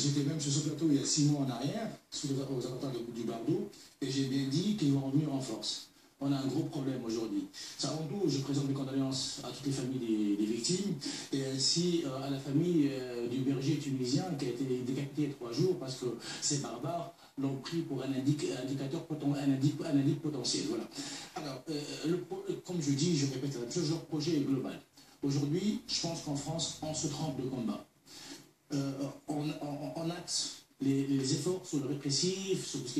j'étais même sur ce plateau il y a 6 mois en arrière, aux avatars du Bardo, et j'ai bien dit qu'ils vont revenir en force. On a un gros problème aujourd'hui. Avant tout, je présente mes condoléances à toutes les familles des victimes et ainsi à la famille du berger tunisien qui a été décapité il y a 3 jours parce que ces barbares l'ont pris pour un indice potentiel. Voilà. Alors, comme je dis, je répète la même chose, leur projet est global. Aujourd'hui, je pense qu'en France, on se trompe de combat. On axe les efforts sur le répressif, sur tout ce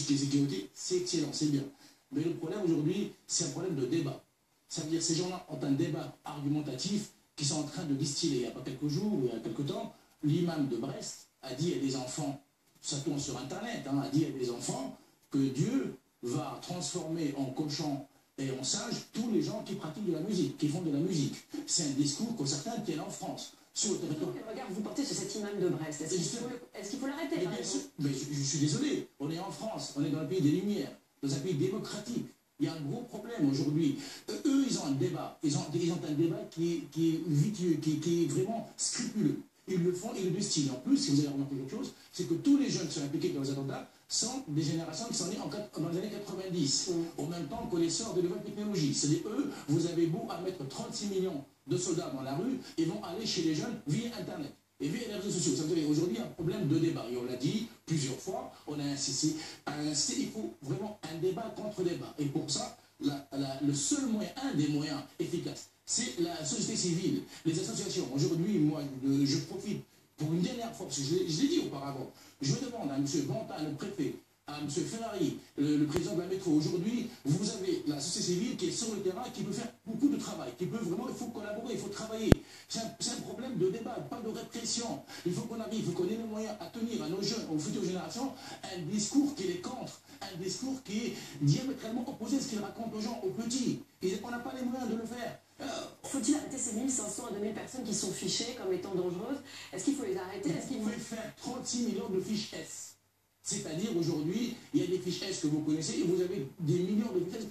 qui est sécurité, c'est excellent, c'est bien. Mais le problème aujourd'hui, c'est un problème de débat. Ça veut dire que ces gens-là ont un débat argumentatif qui sont en train de distiller. Il n'y a pas quelques jours, il y a quelques temps, l'imam de Brest a dit à des enfants, ça tourne sur Internet, hein, a dit à des enfants que Dieu va transformer en cochon et en singe tous les gens qui pratiquent de la musique, qui font de la musique. C'est un discours que certains tiennent en France. Sur le territoire. Quel regard vous portez sur cet imam de Brest? Est-ce qu'il faut l'arrêter? Bien sûr, mais je suis désolé, on est en France, on est dans le pays des Lumières, dans un pays démocratique. Il y a un gros problème aujourd'hui. Eux, ils ont un débat. Ils ont un débat qui est vicieux, qui est vraiment scrupuleux. Ils le font, ils le distillent. En plus, si vous avez remarqué quelque chose, c'est que tous les jeunes qui sont impliqués dans les attentats sont des générations qui sont nées dans les années 90, au même temps que les sorts de nouvelles technologies. C'est-à-dire, eux, vous avez beau à mettre 36 millions de soldats dans la rue, ils vont aller chez les jeunes via Internet et via les réseaux sociaux. Ça veut dire aujourd'hui, il y a un problème de débat. Et on l'a dit plusieurs fois, on a insisté, il faut vraiment un débat contre débat. Et pour ça, le seul moyen, un des moyens efficaces, c'est la société civile, les associations. Aujourd'hui, moi, je profite pour une dernière fois, parce que je l'ai dit auparavant, je demande à M. Bantin, le préfet, à M. Ferrari, le président de la métro, aujourd'hui, vous avez la société civile qui est sur le terrain, qui peut faire beaucoup de travail, qui peut vraiment, il faut collaborer, il faut travailler. C'est un problème de débat, pas de répression. Il faut qu'on arrive, il faut qu'on ait les moyens à tenir à nos jeunes, aux futures générations, un discours qui les contre, un discours qui est diamétralement opposé à ce qu'ils racontent aux gens, aux petits. Et on n'a pas les moyens de le faire. Faut-il arrêter ces 1500 à 2000 personnes qui sont fichées comme étant dangereuses? Est-ce qu'il faut les arrêter? Vous pouvez faire 36 millions de fiches S. C'est-à-dire aujourd'hui, il y a des fiches S que vous connaissez et vous avez des millions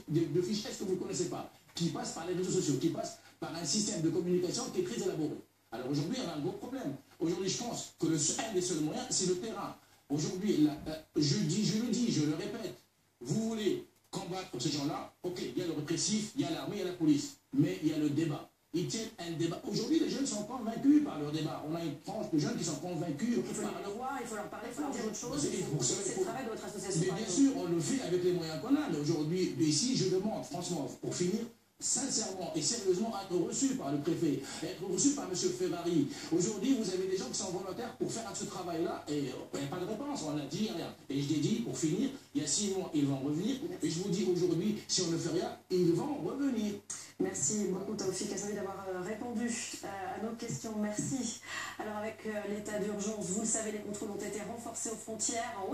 de fiches S que vous ne connaissez pas, qui passent par les réseaux sociaux, qui passent par un système de communication qui est très élaboré. Alors aujourd'hui, on a un gros problème. Aujourd'hui, je pense que un des seuls moyens, c'est le terrain. Aujourd'hui, je le dis, je le répète, vous voulez combattre ces gens-là, ok, il y a le répressif, il y a l'armée, il y a la police, mais il y a le débat. Ils tiennent un débat. Aujourd'hui, les jeunes sont convaincus par leur débat. On a une tranche de jeunes qui sont convaincus. Il faut les voir, il faut leur parler, il faut leur dire autre chose. C'est le travail de votre association. Mais bien sûr, on le fait avec les moyens qu'on a. Mais aujourd'hui, ici, je demande, franchement, pour finir, sincèrement et sérieusement être reçu par le préfet, être reçu par M. Ferrari. Aujourd'hui, vous avez des gens qui sont volontaires pour faire ce travail-là et il n'y a pas de réponse, on n'a dit rien. Et je l'ai dit, pour finir, il y a 6 mois, ils vont revenir. Et je vous dis aujourd'hui, si on ne fait rien, ils vont revenir. Merci beaucoup Taoufik Kassavi d'avoir répondu à nos questions. Merci. Alors avec l'état d'urgence, vous le savez, les contrôles ont été renforcés aux frontières. En